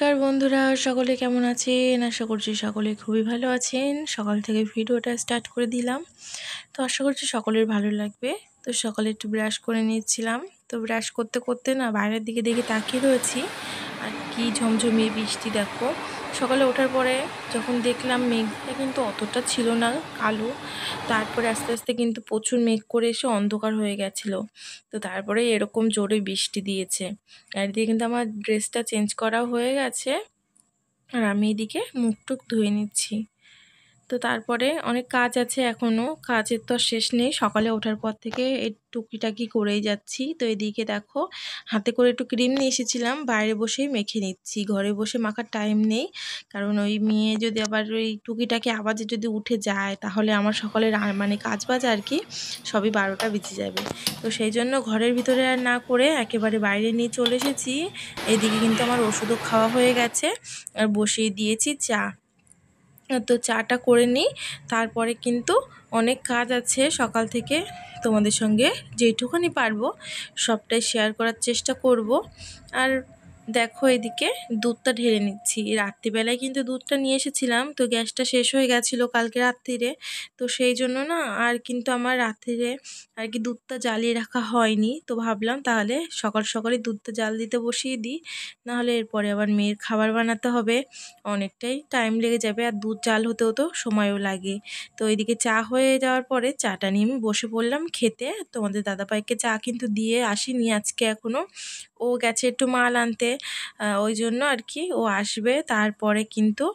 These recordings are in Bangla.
নমস্কার বন্ধুরা, সকলে কেমন আছেন? আশা করছি সকলে খুবই ভালো আছেন। সকাল থেকে ভিডিওটা স্টার্ট করে দিলাম, তো আশা করছি সকলের ভালো লাগবে। তো সকালে একটু ব্রাশ করে নিচ্ছিলাম, তো ব্রাশ করতে করতে না বাইরের দিকে দেখে তাকিয়ে রয়েছি, আর কি ঝমঝমিয়ে বৃষ্টি দেখো। সকালে ওঠার পরে যখন দেখলাম মেঘটা কিন্তু অতটা ছিল না, কালো। তারপরে আস্তে আস্তে কিন্তু প্রচুর মেঘ করে এসে অন্ধকার হয়ে গেছিলো। তো তারপরে এরকম জোরে বৃষ্টি দিয়েছে। আর এদিকে কিন্তু আমার ড্রেসটা চেঞ্জ করাও হয়ে গেছে, আর আমি এদিকে মুখ টুক ধুয়ে নিচ্ছি। তো তারপরে অনেক কাজ আছে এখনও, কাজের তো আর শেষ নেই। সকালে ওঠার পর থেকে এই টুকিটাকি করেই যাচ্ছি। তো এদিকে দেখো, হাতে করে একটু ক্রিম নিয়ে এসেছিলাম, বাইরে বসেই মেখে নিচ্ছি। ঘরে বসে মাখার টাইম নেই, কারণ ওই মেয়ে যদি আবার ওই টুকিটাকি আওয়াজে যদি উঠে যায়, তাহলে আমার সকালের মানে কাজ বাজ আর কি সবই 12টা বেজে যাবে। তো সেই জন্য ঘরের ভিতরে আর না করে একেবারে বাইরে নিয়ে চলে এসেছি। এদিকে কিন্তু আমার ওষুধও খাওয়া হয়ে গেছে, আর বসিয়ে দিয়েছি চা। তো চাটা করে নিই, তারপরে কিন্তু অনেক কাজ আছে সকাল থেকে। তোমাদের সঙ্গে যেটুকুনি পারবো সবটাই শেয়ার করার চেষ্টা করব। আর দেখো, এদিকে দুধটা ঢেলে নিচ্ছি। রাত্রিবেলায় কিন্তু দুধটা নিয়ে এসেছিলাম, তো গ্যাসটা শেষ হয়ে গেছিলো কালকে রাত্রিরে। তো সেই জন্য না আর কিন্তু আমার রাত্রিরে আর কি দুধটা জ্বালিয়ে রাখা হয়নি। তো ভাবলাম তাহলে সকাল সকালই দুধটা জাল দিতে বসিয়ে দিই, নাহলে এরপরে আবার মেয়ের খাবার বানাতে হবে, অনেকটাই টাইম লেগে যাবে, আর দুধ জাল হতেও তো সময়ও লাগে। তো এদিকে চা হয়ে যাওয়ার পরে চাটা নিয়ে আমি বসে পড়লাম খেতে। তোমাদের দাদাভাইকে চা কিন্তু দিয়ে আসিনি আজকে এখনও, ও গেছে একটু মাল আনতে। ওই জন্য আর কি ও আসবে, তারপরে কিন্তু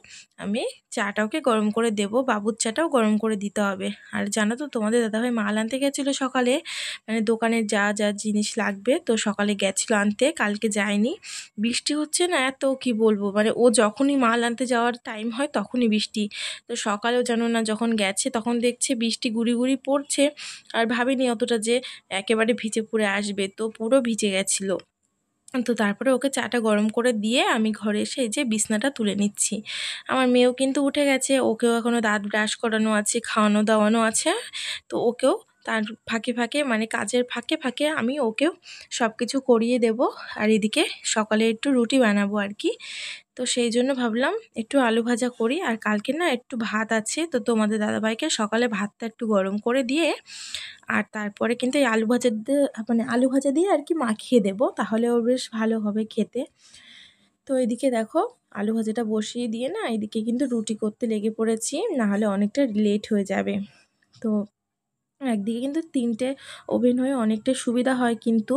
আমি চাটা ওকে গরম করে দেব, বাবুর চাটাও গরম করে দিতে হবে। আর জানো তো, তোমাদের দাদাভাই মাল আনতে গেছিলো সকালে, মানে দোকানের যা যা জিনিস লাগবে, তো সকালে গেছিলো আনতে, কালকে যায়নি। বৃষ্টি হচ্ছে না এত, কি বলবো, মানে ও যখনই মাল আনতে যাওয়ার টাইম হয় তখনই বৃষ্টি। তো সকালেও জানো না, যখন গেছে তখন দেখছে বৃষ্টি গুড়ি গুড়ি পড়ছে, আর ভাবিনি অতটা যে একেবারে ভিজে পড়ে আসবে, তো পুরো ভিজে গেছিলো। তো তারপরে ওকে চাটা গরম করে দিয়ে আমি ঘরে এসে এই যে বিছনাটা তুলে নিচ্ছি। আমার মেয়েও কিন্তু উঠে গেছে, ওকেও এখনও দাঁত ব্রাশ করানো আছে, খাওয়ানো দাওয়ানো আছে। তো ওকেও তার ফাঁকে ফাঁকে, মানে কাজের ফাঁকে ফাঁকে আমি ওকেও সব কিছু করিয়ে দেব। আর এদিকে সকালে একটু রুটি বানাবো আর কি। তো সেই জন্য ভাবলাম একটু আলু ভাজা করি, আর কালকে না একটু ভাত আছে, তো তোমাদের দাদাভাইকে সকালে ভাতটা একটু গরম করে দিয়ে, আর তারপরে কিন্তু এই আলু ভাজা দিয়ে, মানে আলু ভাজা দিয়ে আর কি মাখিয়ে দেবো, তাহলে ওর বেশ ভালো হবে খেতে। তো এদিকে দেখো, আলু ভাজাটা বসিয়ে দিয়ে না এদিকে কিন্তু রুটি করতে লেগে পড়েছি, নাহলে অনেকটা লেট হয়ে যাবে। তো একদিকে কিন্তু 3টে ওভেন হয়ে অনেকটা সুবিধা হয়, কিন্তু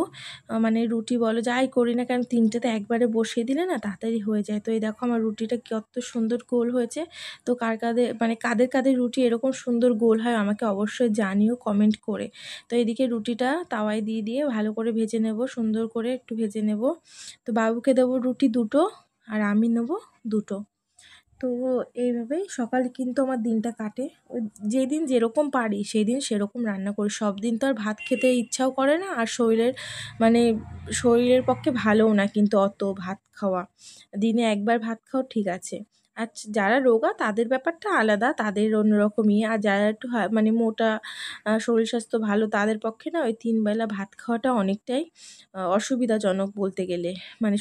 মানে রুটি বলো যাই করি না কেন, 3টেতে একবারে বসিয়ে দিলে না তাড়াতাড়ি হয়ে যায়। তো এই দেখো আমার রুটিটা কত সুন্দর গোল হয়েছে। তো কার কাদের, মানে কাদের কাদের রুটি এরকম সুন্দর গোল হয় আমাকে অবশ্যই জানিও কমেন্ট করে। তো এদিকে রুটিটা তাওয়ায় দিয়ে দিয়ে ভালো করে ভেজে নেব, সুন্দর করে একটু ভেজে নেব। তো বাবুকে দেবো রুটি 2টো, আর আমি নেব 2টো। তো এইভাবেই সকালে কিন্তু আমার দিনটা কাটে। ওই যেদিন যেরকম পারি সেই দিন সেরকম রান্না করি। সব দিন তো আর ভাত খেতে ইচ্ছাও করে না, আর মানে শরীরের পক্ষে ভালোও না কিন্তু অত ভাত খাওয়া। দিনে একবার ভাত খাও ঠিক আছে। আর যারা রোগা তাদের ব্যাপারটা আলাদা, তাদের অন্যরকমই। আর যারা একটু মানে মোটা, শরীর স্বাস্থ্য ভালো, তাদের পক্ষে না ওই 3 বেলা ভাত খাওয়াটা অনেকটাই অসুবিধাজনক বলতে গেলে। মানে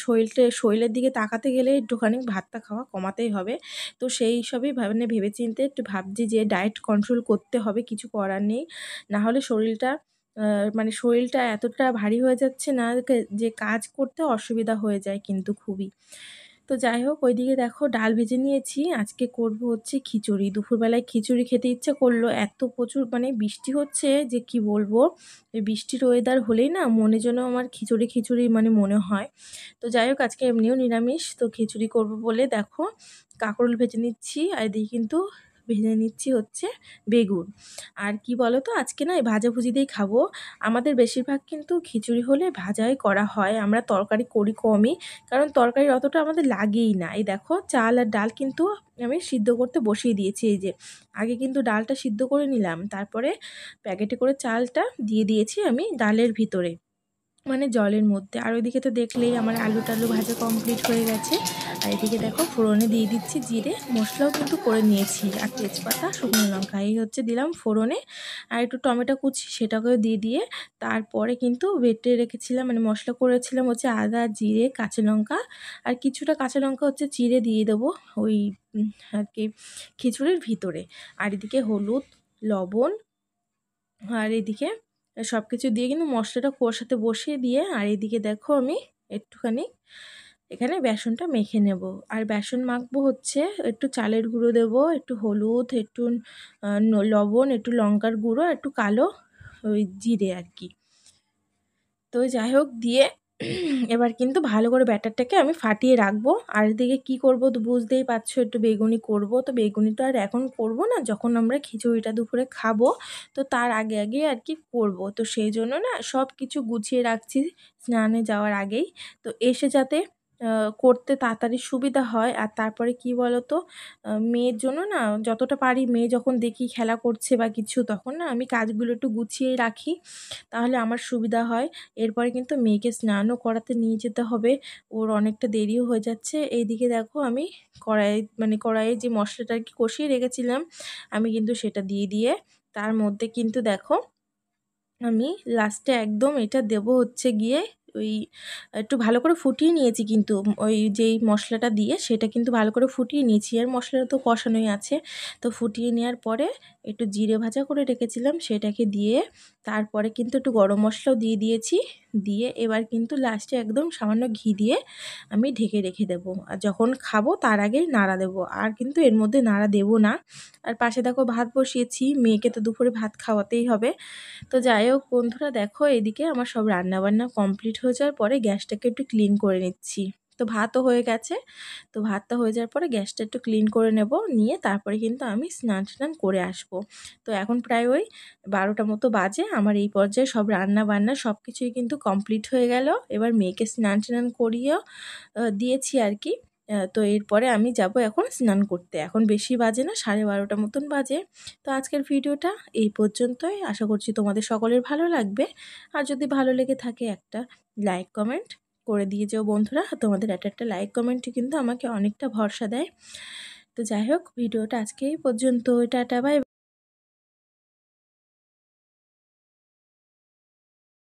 শরীরের দিকে তাকাতে গেলে একটুখানি ভাতটা খাওয়া কমাতেই হবে। তো সেই সবই মানে ভেবেচিন্তে একটু ভাবছি যে ডায়েট কন্ট্রোল করতে হবে, কিছু করার নেই। না হলে শরীরটা মানে শরীরটা এতটা ভারী হয়ে যাচ্ছে না যে কাজ করতে অসুবিধা হয়ে যায় কিন্তু খুবই। তো যাই হোক, ওইদিকে দেখো ডাল ভেজে নিয়েছি, আজকে করব হচ্ছে খিচুড়ি। দুপুরবেলায় খিচুড়ি খেতে ইচ্ছা করলো, এত প্রচুর মানে বৃষ্টি হচ্ছে যে কি বলবো। এই বৃষ্টির ওয়েদার হলেই না মনে যেন আমার খিচুড়ি খিচুড়ি মানে মনে হয়। তো যাই হোক, আজকে এমনিও নিরামিষ, তো খিচুড়ি করব বলে দেখো কাঁকরোল ভেজে নিচ্ছি, আর এদিকে কিন্তু ভেজে নিচ্ছি হচ্ছে বেগুন। আর কি বলো তো, আজকে না এই ভাজাভুজি দিয়েই খাবো। আমাদের বেশিরভাগ কিন্তু খিচুড়ি হলে ভাজাই করা হয়, আমরা তরকারি করি কমই, কারণ তরকারি অতটা আমাদের লাগেই না। এই দেখো চাল আর ডাল কিন্তু আমি সিদ্ধ করতে বসিয়ে দিয়েছি। এই যে আগে কিন্তু ডালটা সিদ্ধ করে নিলাম, তারপরে প্যাকেটে করে চালটা দিয়ে দিয়েছি আমি ডালের ভিতরে। মানে জলের মধ্যে। আর ওইদিকে তো দেখলেই আমার আলু টালু ভাজা কমপ্লিট হয়ে গেছে। আর এদিকে দেখো ফোড়নে দিয়ে দিচ্ছি জিরে, মশলাও কিন্তু করে নিয়েছি, আর তেজপাতা, শুকনো লঙ্কা এই হচ্ছে দিলাম ফোড়নে। আর একটু টমেটো কুচি সেটাকেও দিয়ে তারপরে কিন্তু বেটে রেখেছিলাম, মানে মশলা করেছিলাম হচ্ছে আদা, জিরে, কাঁচা লঙ্কা, আর কিছুটা কাঁচা লঙ্কা হচ্ছে চিড়ে দিয়ে দেবো ওই আর কি খিচুড়ির ভিতরে। আর এদিকে হলুদ, লবণ, আর এদিকে সব কিছু দিয়ে কিন্তু মশলাটা কষাতে বসিয়ে দিয়ে, আর এদিকে দেখো আমি একটুখানি এখানে বেসনটা মেখে নেব। আর বেসন মাখবো হচ্ছে একটু চালের গুঁড়ো দেব, একটু হলুদ, একটু লবণ, একটু লঙ্কার গুঁড়ো, একটু কালো ওই জিরে আর কি। তো যাই হোক দিয়ে এবার কিন্তু ভালো করে ব্যাটারটাকে আমি ফাটিয়ে রাখবো। আর এদিকে কি করব তো বুঝতেই পারছো, একটু বেগুনি করব। তো বেগুনি তো আর এখন করব না, যখন আমরা খিচুড়িটা দুপুরে খাবো তো তার আগে আর কি করব। তো সেই জন্য না সব কিছু গুছিয়ে রাখছি স্নানে যাওয়ার আগেই, তো এসে যাতে করতে তাড়াতাড়ি সুবিধা হয়। আর তারপরে কি বলো তো, মেয়ের জন্য না যতটা পারি, মেয়ে যখন দেখি খেলা করছে বা কিছু, তখন না আমি কাজগুলো একটু গুছিয়ে রাখি, তাহলে আমার সুবিধা হয়। এরপরে কিন্তু মেয়েকে স্নানও করাতে নিয়ে যেতে হবে, ওর অনেকটা দেরিও হয়ে যাচ্ছে। এইদিকে দেখো আমি কড়াইয়ে যে মশলাটা আর কি কষিয়ে রেখেছিলাম, আমি কিন্তু সেটা দিয়ে তার মধ্যে কিন্তু দেখো আমি লাস্টে একদম এটা দেব হচ্ছে গিয়ে ওই একটু ভালো করে ফুটিয়ে নিয়েছি, কিন্তু ওই যেই মশলাটা দিয়ে সেটা কিন্তু ভালো করে ফুটিয়ে নিয়েছি, আর মশলাটা তো কষানোই আছে। তো ফুটিয়ে নেওয়ার পরে একটু জিরে ভাজা করে রেখেছিলাম সেটাকে দিয়ে, তারপরে কিন্তু একটু গরম মশলাও দিয়েছি, দিয়ে এবার কিন্তু লাস্টে একদম সামান্য ঘি দিয়ে আমি ঢেকে রেখে দেবো। আর যখন খাবো তার আগেই নাড়া দেবো, আর কিন্তু এর মধ্যে নাড়া দেবো না। আর পাশে দেখো ভাত বসিয়েছি, মেয়েকে তো দুপুরে ভাত খাওয়াতেই হবে। তো যাই হোক বন্ধুরা, দেখো এদিকে আমার সব রান্নাবান্না কমপ্লিট হয়ে যাওয়ার পরে গ্যাসটাকে একটু ক্লিন করে নিচ্ছি। তো ভাতও হয়ে গেছে, তো ভাতটা হয়ে যাওয়ার পরে গ্যাসটা একটু ক্লিন করে নেব, নিয়ে তারপরে কিন্তু আমি স্নান টান করে আসব। তো এখন প্রায় ওই 12টা মতো বাজে, আমার এই পর্যায়ে সব রান্না বান্না সব কিছুই কিন্তু কমপ্লিট হয়ে গেল। এবার মেয়েকে স্নান টান করিয়েও দিয়েছি আর কি। তো এরপরে আমি যাব এখন স্নান করতে। এখন বেশি বাজে না, 12:30 মতন বাজে। তো আজকের ভিডিওটা এই পর্যন্তই, আশা করছি তোমাদের সকলের ভালো লাগবে। আর যদি ভালো লেগে থাকে একটা লাইক কমেন্ট করে দিয়ে যেও বন্ধুরা, তোমাদের একটা লাইক কমেন্টই কিন্তু আমাকে অনেকটা ভরসা দেয়। তো যাই হোক ভিডিওটা আজকে এই পর্যন্ত, টাটা বাই।